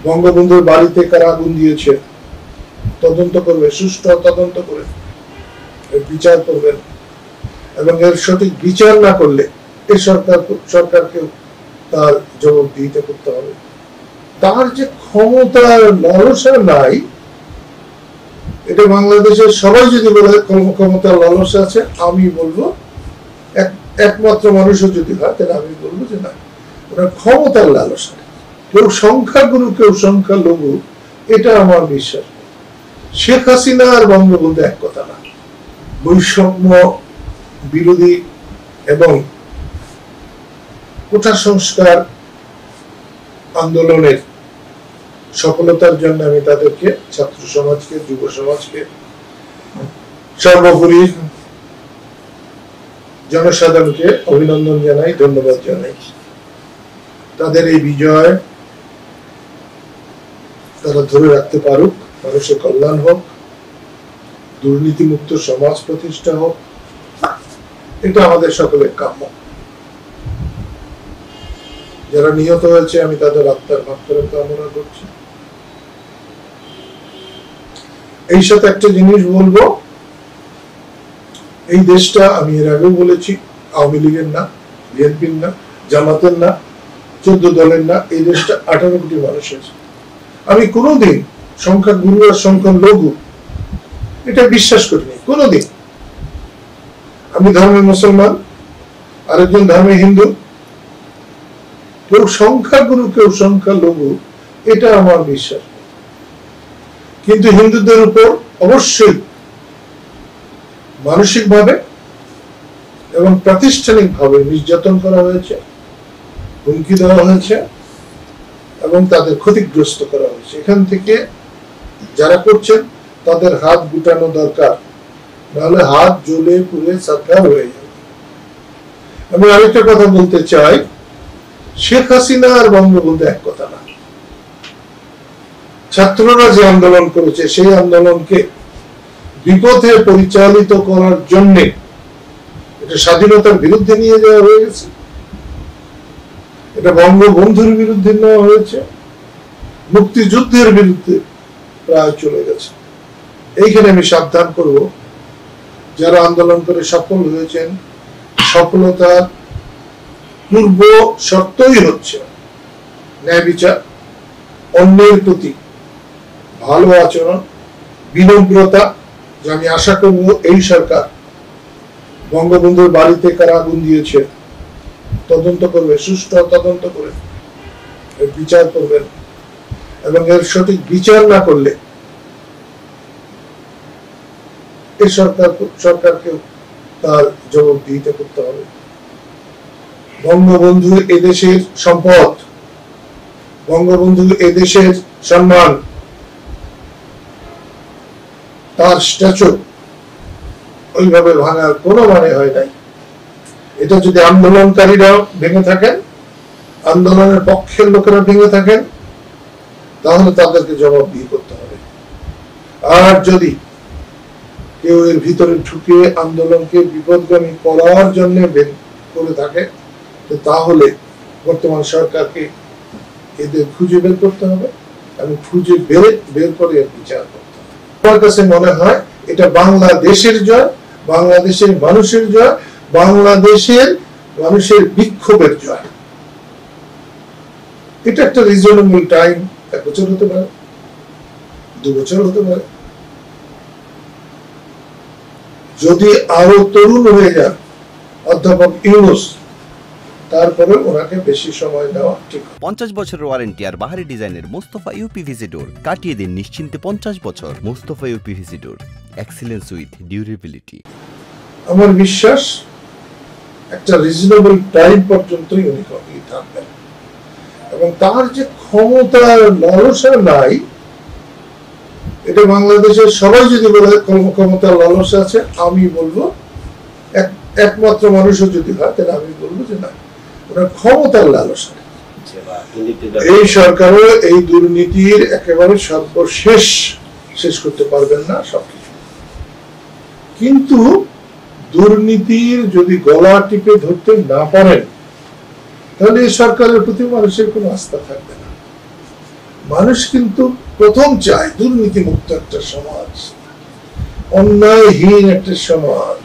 বঙ্গবন্ধুর বাড়িতে কারা আগুন দিয়েছে তদন্ত করবে, সুষ্ঠু তদন্ত করে এর বিচার করবেন, এবং এর সঠিক বিচার না করলে এই সরকারকেও তার জবাবদিহিতা করতে হবে। তার যে ক্ষমতার লালসা নাই, এটা বাংলাদেশের সবাই যদি বলে ক্ষমতার লালসা আছে, আমি বলবো একমাত্র মানুষও যদি হয় তাহলে আমি বলবো যে না, ওনার ক্ষমতার লালসা। কেউ সংখ্যাগুরু কেউ সংখ্যালঘু, এটা আমার বিশ্বাস। শেখ হাসিনা আর বঙ্গবন্ধু এক কথা না। বৈষম্য বিরোধী এবং কোটা সংস্কার আন্দোলনের সফলতার জন্য আমি তাদেরকে, ছাত্র সমাজকে, যুব সমাজকে, সর্বোপরি জনসাধারণকে অভিনন্দন জানাই, ধন্যবাদ জানাই। তাদের এই বিজয় তারা ধরে রাখতে পারুক, মানুষের কল্যাণ হোক, দুর্নীতিমুক্ত সমাজ প্রতিষ্ঠা হোক, এটা আমাদের সকলের কাম্য। যারা নিহত হয়েছে আমি তাদের আত্মার মাগফিরাত কামনা করছি। এই সাথে একটা জিনিস বলবো, এই দেশটা আমি এর আগেও বলেছি, আওয়ামী লীগের না, বিএনপির না, জামাতের না, 14 দলের না, এই দেশটা 18 কোটি মানুষের। আমি কোনোদিন সংখ্যাগুরু আর সংখ্যালঘু এটা বিশ্বাস করিনি কোনোদিন। আমি ধর্মে মুসলমান, আরেকজন ধর্মে হিন্দু, কেউ সংখ্যাগুরু কেউ সংখ্যালঘু, এটা আমার বিশ্বাস। কিন্তু হিন্দুদের উপর অবশ্যই মানসিকভাবে এবং প্রাতিষ্ঠানিকভাবে নির্যাতন করা হয়েছে, হুমকি দেওয়া হয়েছে এবং তাদের ক্ষতিগ্রস্ত করা হয়েছে। এখান থেকে যারা করছেন তাদের হাত গুটানো দরকার, নাহলে হাত জ্বলে পুড়ে ছারখার হয়ে যাবে। আমি আরেকটা কথা বলতে চাই, শেখ হাসিনা আর বঙ্গবন্ধু এক কথা না। ছাত্ররা যে আন্দোলন করেছে সেই আন্দোলনকে বিপথে পরিচালিত করার জন্য এটা স্বাধীনতার বিরুদ্ধে নিয়ে যাওয়া হয়ে গেছে, এটা বঙ্গবন্ধুর বিরুদ্ধে নেওয়া হয়েছে, মুক্তিযুদ্ধের বিরুদ্ধে প্রায় চলে গেছে। এইখানে আমি সাবধান করব, যারা আন্দোলন করে সফল হয়েছেন, সফলতার পূর্ব শর্তই হচ্ছে ন্যায় বিচার, অন্যের প্রতি ভালো আচরণ, বিনম্রতা। যে আমি আশা করব এই সরকার বঙ্গবন্ধুর বাড়িতে কারা আগুন দিয়েছে তদন্ত করবে, সুষ্ঠু তদন্ত করে এর বিচার করবেন, এবং এর সঠিক বিচার না করলে এই সরকারকেও তার জবাবদিহিতা করতে হবে। বঙ্গবন্ধু এদেশের সম্পদ, বঙ্গবন্ধু এদেশের সম্মান, তার স্ট্যাচু ওইভাবে ভাঙার কোনো মানে হয় নাই। এটা যদি আন্দোলনকারীরা ভেঙে থাকেন, আন্দোলনের পক্ষের লোকেরা ভেঙে থাকেন, তাহলে তাদেরকে জবাবদিহি করতে হবে। আর যদি কেউ এর ভিতরে ঢুকে আন্দোলনকে বিপদগামী করার জন্য করে থাকে, তাহলে বর্তমান সরকারকে এদের খুঁজে বের করতে হবে এবং খুঁজে বের করে এর বিচার করতে হবে। আমার কাছে মনে হয় এটা বাংলাদেশের জয়, বাংলাদেশের মানুষের জয়, বাংলাদেশের মানুষের বিক্ষোভের জয়। এটা একটা রিজনেবল টাইম, 1 বছর হতে পারে, 2 বছর হতে পারে। যদি আরো তরুণ হয়ে যান অধ্যাপক ইউনূস, তারপরে ওনাকে বেশি সময় দেওয়া ঠিক। 50 বছরের ওয়ারেন্টি আর বাহারি ডিজাইনের মুস্তফা ইউপিভিসি ডোর, কাটিয়ে দিন নিশ্চিন্তে 50 বছর। Mustafa uPVC door, excellence with durability. আমার বিশ্বাস একটা রিজনেবল টাইম পর্যন্তই উনি থাকবেন, এবং তার যে ক্ষমতার লালসা নাই, এটা বাংলাদেশের সবাই যদি বলে ক্ষমতার লালসা আছে, আমি বলবো একমাত্র মানুষও যদি হয় তাহলে আমি বলবো যে না, ওনার ক্ষমতার লালসা। এই সরকারও এই দুর্নীতির একেবারে সর্বশেষ শেষ করতে পারবেন না সবকিছু, কিন্তু দুর্নীতির যদি গলা টিপে ধরতে না পারেন, তাহলে এই সরকারের প্রতি মানুষের কোনো আস্থা থাকবে না। মানুষ কিন্তু প্রথম চায় দুর্নীতি মুক্ত একটা সমাজ, অন্যায়হীন একটা সমাজ।